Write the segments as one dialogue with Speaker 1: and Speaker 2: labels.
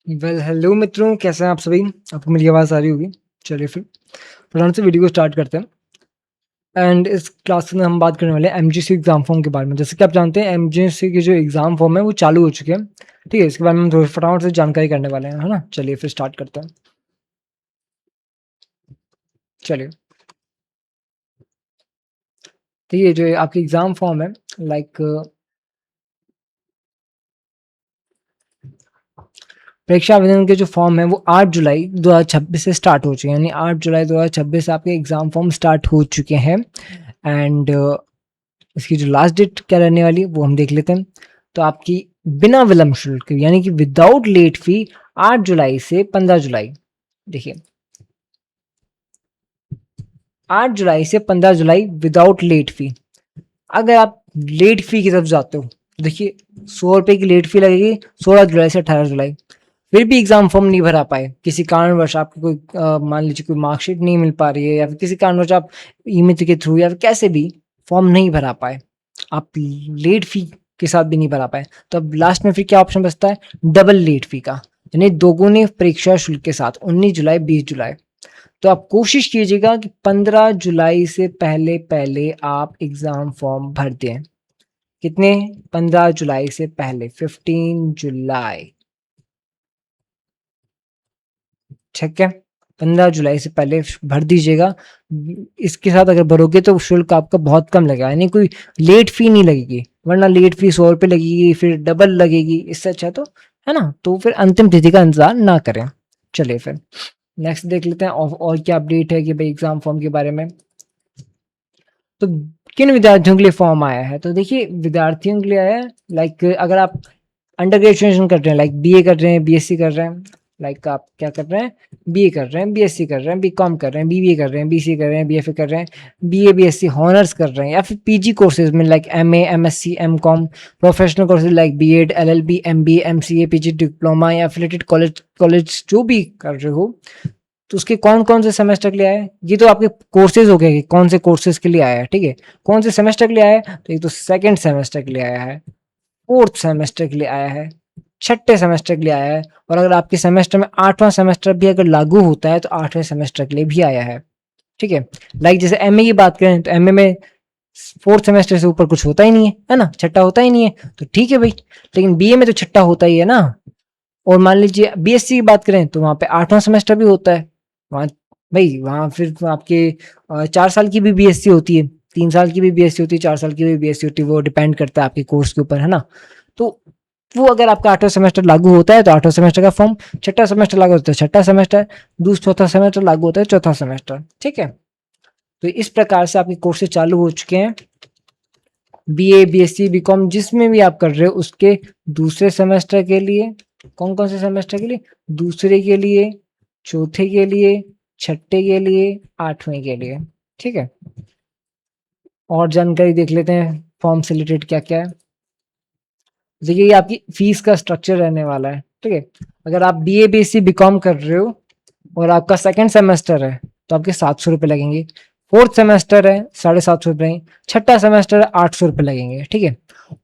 Speaker 1: Hello मित्रों, कैसे हैं आप सभी? आपको मेरी आवाज़ आ रही होगी। चलिए फिर फटाफट से वीडियो को स्टार्ट करते हैं। एंड इस क्लास में हम बात करने वाले हैं एमजीसी एग्ज़ाम फॉर्म के बारे में। जैसे कि आप जानते हैं एमजीसी के जो एग्ज़ाम फॉर्म है वो चालू हो चुके हैं। ठीक है, इसके बारे में हम थोड़ी फटाफट से जानकारी करने वाले हैं, है ना? चलिए फिर स्टार्ट करते हैं। चलिए, तो ये जो आपकी एग्ज़ाम फॉर्म है लाइक परीक्षा आवेदन के जो फॉर्म है वो 8 जुलाई 2026 से स्टार्ट हो चुके हैं, यानी 8 जुलाई 2026 से आपके एग्ज़ाम फॉर्म स्टार्ट हो चुके हैं। एंड इसकी जो लास्ट डेट क्या रहने वाली है वो हम देख लेते हैं। तो आपकी बिना विलंब शुल्क यानी कि विदाउट लेट फी 8 जुलाई से 15 जुलाई, देखिए 8 जुलाई से 15 जुलाई विदाउट लेट फी। अगर आप लेट फी की तरफ जाते हो तो देखिए 100 रुपये की लेट फी लगेगी 16 जुलाई से 18 जुलाई। फिर भी एग्जाम फॉर्म नहीं भरा पाए किसी कारणवश, आपको कोई मान लीजिए कोई मार्कशीट नहीं मिल पा रही है या फिर किसी कारणवश आप ईमेल के थ्रू या फिर कैसे भी फॉर्म नहीं भरा पाए, आप लेट फी के साथ भी नहीं भरा पाए, तो अब लास्ट में फिर क्या ऑप्शन बचता है? डबल लेट फी का, यानी दोगुने परीक्षा शुल्क के साथ 19 जुलाई 20 जुलाई। तो आप कोशिश कीजिएगा कि 15 जुलाई से पहले पहले आप एग्जाम फॉर्म भर दें। कितने? 15 जुलाई से पहले, 15 जुलाई। ठीक है, 15 जुलाई से पहले भर दीजिएगा। इसके साथ अगर भरोगे तो शुल्क आपका बहुत कम लगेगा, यानी कोई लेट फी नहीं लगेगी, वरना लेट फी 100 रुपये लगेगी, फिर डबल लगेगी। इससे अच्छा तो है ना, तो फिर अंतिम तिथि का इंतजार ना करें। चलिए फिर नेक्स्ट देख लेते हैं और क्या अपडेट है कि भाई एग्जाम फॉर्म के बारे में। तो किन विद्यार्थियों के लिए फॉर्म आया है? तो देखिए विद्यार्थियों के लिए आया है लाइक अगर आप अंडर ग्रेजुएशन कर रहे हैं, लाइक बीए कर रहे हैं, बीएससी कर रहे हैं, लाइक आप क्या कर रहे हैं? बीए कर रहे हैं, बीएससी कर रहे हैं, बीकॉम कर रहे हैं, बीबीए कर रहे हैं, बीसीए कर रहे हैं, बीएफए कर रहे हैं, बीए बीएससी हॉनर्स कर रहे हैं, या फिर पीजी कोर्सेज में like MA, MSc, MCom, professional courses like BEd, LLB, MBA, MCA, PG diploma या एफिलिएटेड कॉलेज जो भी कर रहे हो, तो उसके कौन-कौन से सेमेस्टर के लिए आया है? ये तो आपके कोर्सेज़ हो गए कि कौन से कोर्सेज़ के लिए आया है, ठीक है? कौन से सेमेस्टर के लिए आया है? तो एक तो सेकंड सेमेस्टर के लिए आया है, फोर्थ सेमेस्टर के लिए आया है, छठे सेमेस्टर के लिए आया है, और अगर आपके सेमेस्टर में 8वां सेमेस्टर भी अगर लागू होता है तो 8वें सेमेस्टर के लिए भी आया है, ठीक है? लाइक जैसे एमए की बात करें तो एमए में फोर्थ सेमेस्टर से ऊपर कुछ होता ही नहीं है ना? छठा होता ही नहीं है, तो ठीक है भई। लेकिन बीए में तो छठा होता ही है ना। और मान लीजिए बीएससी की बात करें तो वहाँ पे 8वां सेमेस्टर भी होता है। वहाँ भई वहाँ फिर तो आपके 4 साल की भी बीएससी होती है, 3 साल की भी बीएससी होती है, 4 साल की भी बीएससी होती है, वो डिपेंड करता है आपके कोर्स के ऊपर, है ना? तो वो अगर आपका 8वां सेमेस्टर लागू होता है तो 8वां सेमेस्टर का फॉर्म, छठा सेमेस्टर लागू होता है छठा सेमेस्टर, चौथा सेमेस्टर लागू होता है चौथा सेमेस्टर, ठीक है? तो इस प्रकार से आपके कोर्सेज चालू हो चुके हैं। बीए, बीएससी, बीकॉम जिसमें भी आप कर रहे हो उसके दूसरे सेमेस्टर के लिए, कौन-कौन से सेमेस्टर के लिए? दूसरे के लिए, चौथे के लिए, छठे के लिए, 8वें के लिए, ठीक है? और जानकारी देख लेते हैं फॉर्म से रिलेटेड क्या-क्या है। देखिए ये आपकी फीस का स्ट्रक्चर रहने वाला है, ठीक है? अगर आप बीए, बीएससी, बीकॉम कर रहे हो और आपका सेकंड सेमेस्टर है तो आपके 700 रुपये लगेंगे। फोर्थ सेमेस्टर है 750 रुपये, छठा सेमेस्टर है 800 रुपये लगेंगे, ठीक है?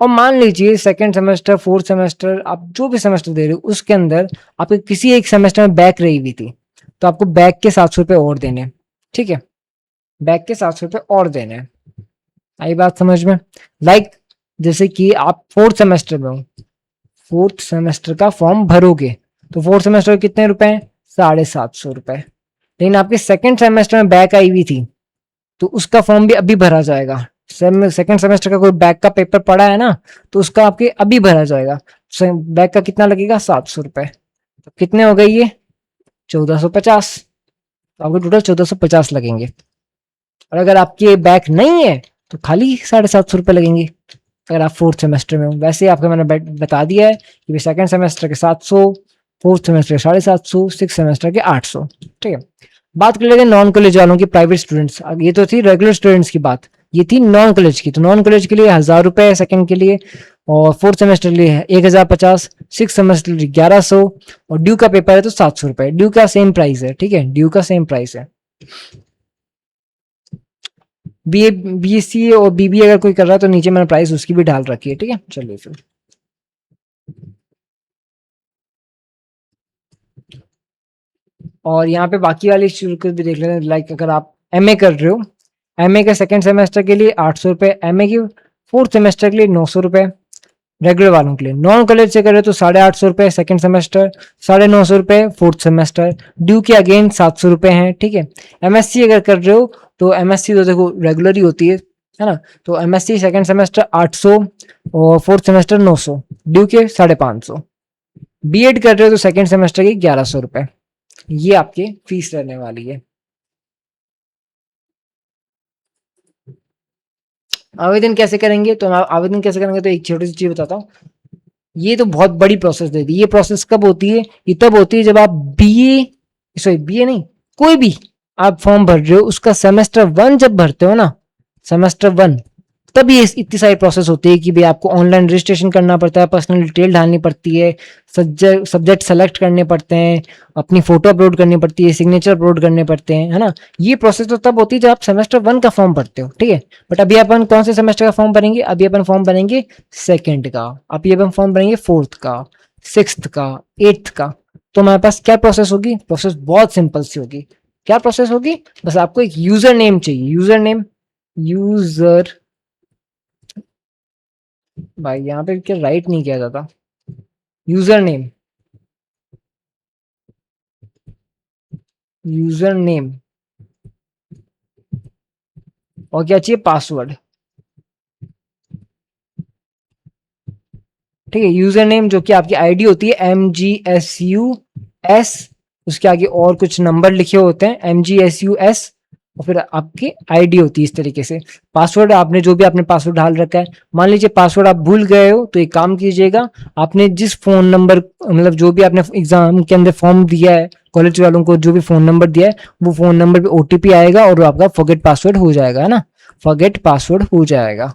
Speaker 1: और मान लीजिए सेकंड सेमेस्टर, फोर्थ सेमेस्टर, आप जो भी सेमेस्टर दे रहे हो उसके अंदर आपके किसी एक सेमेस्टर में बैक रही हुई थी, तो आपको बैक के 700 रुपये और देने हैं, ठीक है? बैक के 700 रुपये और देने हैं। आई बात समझ में? लाइक जैसे कि आप फोर्थ सेमेस्टर में हो, फोर्थ सेमेस्टर का फॉर्म भरोगे तो फोर्थ सेमेस्टर के कितने रुपए हैं? 750 रुपए। लेकिन आपके सेकंड सेमेस्टर में बैक आई हुई थी तो उसका फॉर्म भी अभी भरा जाएगा। सेकंड सेमेस्टर का कोई बैक का पेपर पड़ा है ना, तो उसका आपके अभी भरा जाएगा। बैक का कितना लगेगा? 700 रुपए। तो कितने हो गए ये? 1450। तो आपको टोटल 1450 लगेंगे। और अगर आपके बैक नहीं है तो खाली 750 रुपये लगेंगे, अगर आप फोर्थ सेमेस्टर में हो। वैसे आपको मैंने बता दिया है कि सेकंड सेमेस्टर के 700, फोर्थ सेमेस्टर के 750, सिक्स सेमेस्टर के 800, ठीक है? बात कर लेते हैं नॉन कॉलेज वालों की, प्राइवेट स्टूडेंट्स। अब ये तो थी रेगुलर स्टूडेंट्स की बात, ये थी नॉन कॉलेज की। तो नॉन कॉलेज के लिए 1000 रुपये सेकंड के लिए, और फोर्थ सेमेस्टर के लिए है 1050, सिक्स सेमेस्टर के लिए 1100, और ड्यू का पेपर है तो 700 रुपये। ड्यू का सेम प्राइस है, ठीक है? ड्यू का सेम प्राइस है। बीए, बीएससी और बीबीए अगर कोई कर रहा है तो नीचे मैंने प्राइस उसकी भी डाल रखी है, ठीक है? चलिए फिर और यहाँ पे बाकी वाली शुल्क भी देख लेते हैं। लाइक अगर आप एमए कर रहे हो, एमए के सेकंड सेमेस्टर के लिए 800 रुपये, एमए की फोर्थ सेमेस्टर के लिए 900 रुपये रेगुलर वालों के लिए। नॉन कॉलेज से करे तो 850 रुपये सेकंड सेमेस्टर, 950 रुपये फोर्थ सेमेस्टर, ड्यू के अगेन 700 रुपये हैं, ठीक है। एमएससी अगर कर रहे हो तो एमएससी तो देखो रेगुलर ही होती है ना, तो एमएससी सेकंड सेमेस्टर 800 और फोर्थ सेमेस्टर 900, ड्यू के 550। बीएड कर रहे हो तो सेकंड सेमेस्टर की 1100 रुपये, ये आपकी फीस रहने वाली है। आवेदन कैसे करेंगे, तो आवेदन कैसे करेंगे तो एक छोटी सी चीज बताता हूँ। ये तो बहुत बड़ी प्रोसेस दे दी। ये प्रोसेस कब होती है, ये तब होती है जब आप बीए नहीं, कोई भी आप फॉर्म भर रहे हो, उसका सेमेस्टर 1 जब भरते हो ना, सेमेस्टर 1, तब ये इतनी सारी प्रोसेस होती है कि भाई आपको ऑनलाइन रजिस्ट्रेशन करना पड़ता है, पर्सनल डिटेल डालनी पड़ती है, सब्जेक्ट सेलेक्ट करने पड़ते हैं, अपनी फोटो अपलोड करनी पड़ती है, सिग्नेचर अपलोड करने पड़ते हैं, है ना। ये प्रोसेस तो तब होती है जब आप सेमेस्टर 1 का फॉर्म भरते हो, ठीक है। बट अभी अपन कौन से सेमेस्टर का फॉर्म भरेंगे, अभी अपन फॉर्म भरेंगे सेकेंड का, अभी अपन फॉर्म भरेंगे फोर्थ का, सिक्स्थ का, एट्थ का। तो हमारे पास क्या प्रोसेस होगी, प्रोसेस बहुत सिंपल सी होगी। क्या प्रोसेस होगी, बस आपको एक यूजर नेम चाहिए, यूजर नेम, यूजर, भाई यहाँ पे क्या राइट नहीं किया जाता, यूजर नेम, यूजर नेम, और क्या चाहिए, पासवर्ड, ठीक है। यूजर नेम जो कि आपकी आईडी होती है MGSUS, उसके आगे और कुछ नंबर लिखे होते हैं MGSUS, और फिर आपकी आईडी होती है इस तरीके से। पासवर्ड आपने जो भी आपने पासवर्ड डाल रखा है, मान लीजिए पासवर्ड आप भूल गए हो, तो एक काम कीजिएगा, आपने जिस फोन नंबर, मतलब जो भी आपने एग्जाम के अंदर फॉर्म दिया है, कॉलेज वालों को जो भी फोन नंबर दिया है, वो फोन नंबर पे ओटीपी आएगा और वो आपका फॉरगेट पासवर्ड हो जाएगा, है ना, फॉरगेट पासवर्ड हो जाएगा।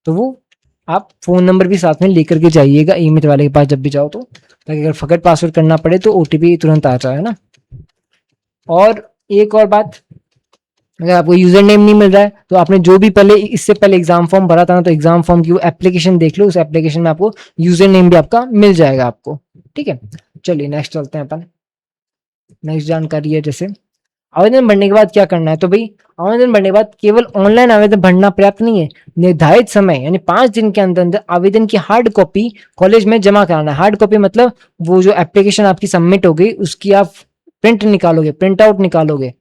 Speaker 1: तो वो आप फोन नंबर भी साथ में लेकर के जाइएगा ईमेल वाले के पास जब भी जाओ, तो ताकि अगर फॉरगेट पासवर्ड करना पड़े तो ओटीपी तुरंत आ जाए, है ना। और एक और बात, अगर आपको यूजर नेम नहीं मिल रहा है तो आपने जो भी पहले इससे पहले एग्जाम फॉर्म भरा था ना, तो एग्जाम फॉर्म की वो एप्लीकेशन देख लो, उस एप्लीकेशन में आपको यूजर नेम भी आपका मिल जाएगा आपको, ठीक है। चलिए नेक्स्ट चलते हैं अपन, नेक्स्ट जानकारी है जैसे आवेदन भरने के बाद क्या करना है। तो भाई आवेदन भरने के बाद केवल ऑनलाइन आवेदन भरना पर्याप्त नहीं है, निर्धारित समय यानी 5 दिन के अंदर अंदर आवेदन की हार्ड कॉपी कॉलेज में जमा कराना है। हार्ड कॉपी मतलब वो जो एप्लीकेशन आपकी सबमिट हो गई उसकी आप प्रिंट निकालोगे, प्रिंट आउट निकालोगे,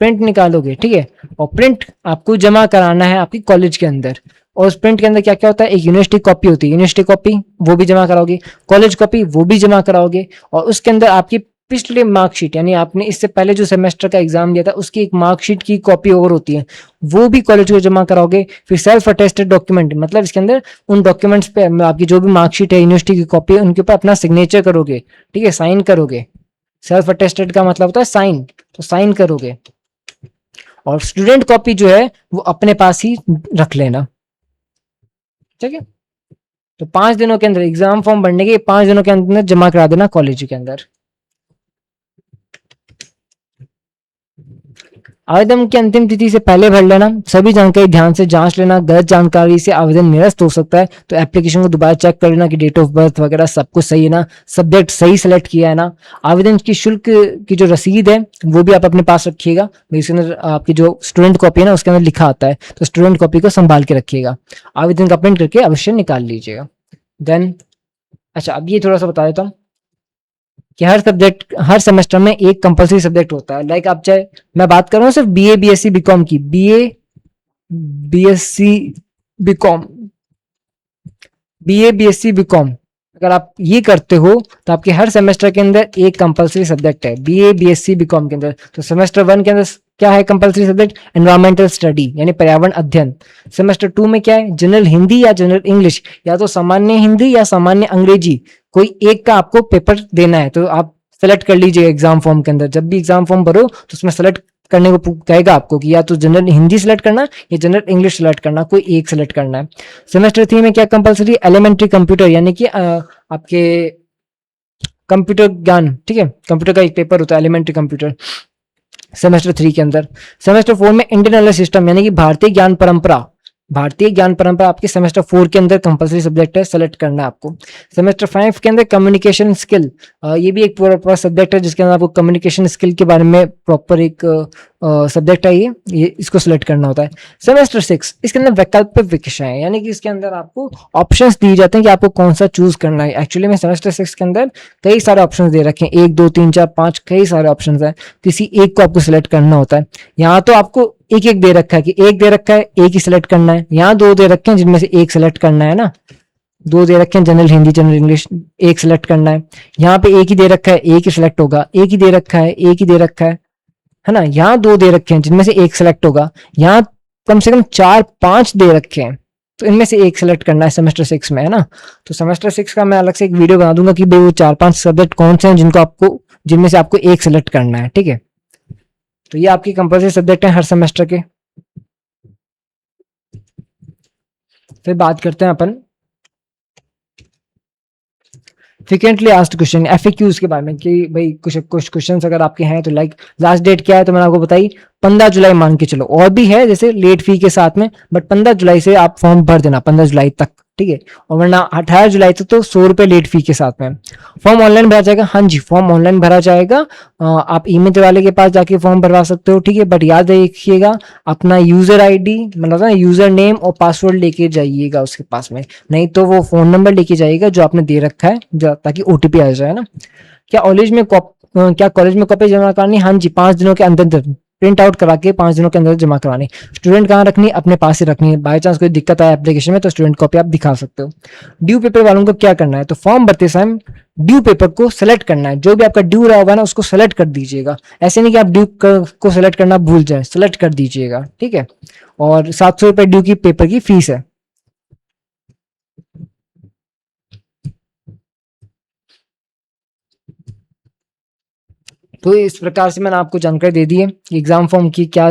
Speaker 1: प्रिंट निकालोगे, ठीक है। और प्रिंट आपको जमा कराना है आपकी कॉलेज के अंदर। और उस प्रिंट के अंदर क्या क्या होता है, एक यूनिवर्सिटी कॉपी होती है, यूनिवर्सिटी कॉपी वो भी जमा कराओगे, कॉलेज कॉपी वो भी जमा कराओगे, और उसके अंदर आपकी पिछले मार्कशीट यानी आपने इससे पहले जो सेमेस्टर का एग्जाम दिया था उसकी एक मार्कशीट की कॉपी और होती है, वो भी कॉलेज को जमा कराओगे। फिर सेल्फ अटेस्टेड डॉक्यूमेंट, मतलब इसके अंदर उन डॉक्यूमेंट्स पे आपकी जो भी मार्कशीट है, यूनिवर्सिटी की कॉपी है, उनके ऊपर अपना सिग्नेचर करोगे, ठीक है, साइन करोगे। सेल्फ अटेस्टेड का मतलब होता है साइन, तो साइन करोगे। और स्टूडेंट कॉपी जो है वो अपने पास ही रख लेना, ठीक है। तो 5 दिनों के अंदर एग्जाम फॉर्म भरने के 5 दिनों के अंदर जमा करा देना कॉलेज के अंदर। आवेदन की अंतिम तिथि से पहले भर लेना, सभी जानकारी ध्यान से जांच लेना, गलत जानकारी से आवेदन निरस्त हो सकता है, तो एप्लीकेशन को दोबारा चेक कर लेना कि डेट ऑफ बर्थ वगैरह सब कुछ सही है ना, सब्जेक्ट सही सेलेक्ट किया है ना। आवेदन की शुल्क की जो रसीद है वो भी आप अपने पास रखिएगा, इसके अंदर आपकी जो स्टूडेंट कॉपी है ना उसके अंदर लिखा आता है, तो स्टूडेंट कॉपी को संभाल के रखिएगा, आवेदन का प्रिंट करके अवश्य निकाल लीजिएगा। देन अच्छा, अब ये थोड़ा सा बता देता हूँ कि हर सेमेस्टर में एक कंपलसरी सब्जेक्ट होता है। लाइक आप चाहे, मैं बात कर रहा हूँ सिर्फ बीए बीएससी बीकॉम की, BA BSc BCom, BA BSc BCom अगर आप ये करते हो तो आपके हर सेमेस्टर के अंदर एक कंपलसरी सब्जेक्ट है बीए बीएससी बीकॉम के अंदर। तो सेमेस्टर 1 के अंदर क्या है कंपलसरी सब्जेक्ट, एनवायरमेंटल स्टडी यानी पर्यावरण अध्ययन। सेमेस्टर 2 में क्या है, जनरल हिंदी या जनरल इंग्लिश, या तो सामान्य हिंदी या सामान्य अंग्रेजी, कोई एक का आपको पेपर देना है। तो आप सेलेक्ट कर लीजिए एग्जाम फॉर्म के अंदर, जब भी एग्जाम फॉर्म भरो तो उसमें सेलेक्ट करने को कहेगा आपको कि या तो जनरल हिंदी सेलेक्ट करना या जनरल इंग्लिश सेलेक्ट करना, कोई एक सेलेक्ट करना है। सेमेस्टर 3 में क्या कंपलसरी, एलिमेंट्री कंप्यूटर यानी कि आपके कंप्यूटर ज्ञान, ठीक है, कंप्यूटर का एक पेपर होता है एलिमेंट्री कंप्यूटर सेमेस्टर 3 के अंदर। सेमेस्टर 4 में इंडियन नॉलेज सिस्टम यानी कि भारतीय ज्ञान परंपरा, भारतीय ज्ञान परंपरा आपके सेमेस्टर 4 के अंदर कंपलसरी सब्जेक्ट है, सेलेक्ट करना है आपको। सेमेस्टर 5 के अंदर कम्युनिकेशन स्किल, ये भी एक पूरा सब्जेक्ट है जिसके अंदर आपको कम्युनिकेशन स्किल के बारे में प्रॉपर एक सब्जेक्ट है, ये इसको सिलेक्ट करना होता है। सेमेस्टर 6 इसके अंदर वैकल्पिक विषय है, यानी कि इसके अंदर आपको ऑप्शंस दिए जाते हैं कि आपको कौन सा चूज करना है। एक्चुअली में सेमेस्टर 6 के अंदर कई सारे ऑप्शंस दे रखे हैं, 1 2 3 4 5 कई सारे ऑप्शंस हैं, किसी एक को आपको सिलेक्ट करना होता है। यहाँ तो आपको एक एक दे रखा है कि एक दे रखा है एक ही सिलेक्ट करना है, यहाँ 2 दे रखे हैं जिनमें से एक सिलेक्ट करना है ना, 2 दे रखे हैं जनरल हिंदी जनरल इंग्लिश, एक सिलेक्ट करना है। यहाँ पे एक ही दे रखा है एक ही सिलेक्ट होगा, एक ही दे रखा है एक ही दे रखा है ना। यहाँ 2 दे रखे हैं जिनमें से एक सिलेक्ट होगा, यहाँ कम से कम 4-5 दे रखे हैं, तो इनमें से एक सिलेक्ट करना है सेमेस्टर 6 में, है ना। तो सेमेस्टर 6 का मैं अलग से एक वीडियो बना दूंगा कि भाई वो 4-5 सब्जेक्ट कौन से हैं जिनमें से आपको एक सिलेक्ट करना है, ठीक है। तो ये आपकी कंपल्सरी सब्जेक्ट है हर सेमेस्टर के। फिर बात करते हैं अपन फ्रिक्वेंटली आस्क्ड क्वेश्चन एफएक्यूज के बारे में कि भाई कुछ क्वेश्चंस अगर आपके हैं तो लाइक लास्ट डेट क्या है, तो मैंने आपको बताई 15 जुलाई मान के चलो, और भी है जैसे लेट फी के साथ में, बट 15 जुलाई से आप फॉर्म भर देना 15 जुलाई तक, ठीक है। और वरना 18 जुलाई तक तो 100 रुपए लेट फी के साथ में। फॉर्म ऑनलाइन भरा जाएगा, हाँ जी फॉर्म ऑनलाइन भरा जाएगा, आप ईमेल वाले के पास जाके फॉर्म भरवा सकते हो, ठीक है। बट याद रखिएगा अपना यूजर आईडी मतलब ना यूजर नेम और पासवर्ड लेके जाइएगा उसके पास में, नहीं तो वो फोन नंबर लेके जाइएगा जो आपने दे रखा है ताकि ओटीपी आ जाए ना। क्या कॉलेज में कॉपी जमा करनी, हाँ जी 5 दिनों के अंदर प्रिंट आउट करा के 5 दिनों के अंदर जमा करानी। स्टूडेंट कहाँ रखनी, अपने पास ही रखनी है, बाय चांस कोई दिक्कत आए एप्लीकेशन में तो स्टूडेंट कॉपी आप दिखा सकते हो। ड्यू पेपर वालों को क्या करना है, तो फॉर्म भरते समय ड्यू पेपर को सेलेक्ट करना है, जो भी आपका ड्यू रहा होगा ना उसको सेलेक्ट कर दीजिएगा, ऐसे नहीं कि आप ड्यू को सेलेक्ट करना भूल जाए, सेलेक्ट कर दीजिएगा, ठीक है। और 700 रुपए ड्यू की पेपर की फीस है। तो इस प्रकार से मैंने आपको जानकारी दे दी है एग्जाम फॉर्म की क्या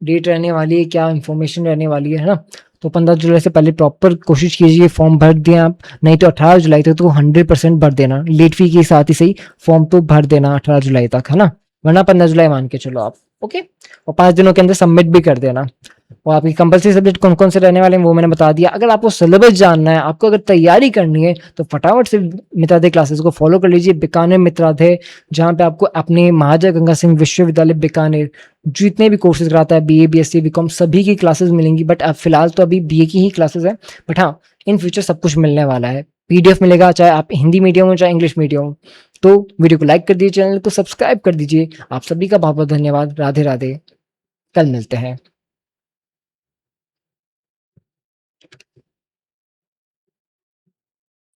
Speaker 1: डेट रहने वाली है, क्या इंफॉर्मेशन रहने वाली है ना। तो 15 जुलाई से पहले प्रॉपर कोशिश कीजिए फॉर्म भर दें आप, नहीं तो 18 जुलाई तक तो 100% भर देना, लेट फी के साथ ही सही फॉर्म तो भर देना 18 जुलाई तक, है ना, वरना 15 जुलाई मान के चलो आप, ओके। और 5 दिनों के अंदर सबमिट भी कर देना। और आपकी कंपल्सरी सब्जेक्ट कौन कौन से रहने वाले हैं वो मैंने बता दिया। अगर आपको सिलेबस जानना है, आपको अगर तैयारी करनी है तो फटाफट से मित्राधे क्लासेस को फॉलो कर लीजिए, बीकानेर मित्राधे, जहाँ पे आपको अपने महाराजा गंगा सिंह विश्वविद्यालय बीकानेर जितने भी कोर्सेज कराता है बीए बीएससी बीकॉम सभी की क्लासेस मिलेंगी। बट अब फिलहाल तो अभी बीए की ही क्लासेस है, बट हाँ इन फ्यूचर सब कुछ मिलने वाला है, पीडीएफ मिलेगा, चाहे आप हिंदी मीडियम हो चाहे इंग्लिश मीडियम हो। तो वीडियो को लाइक कर दीजिए, चैनल को सब्सक्राइब कर दीजिए। आप सभी का बहुत बहुत धन्यवाद। राधे राधे, कल मिलते हैं।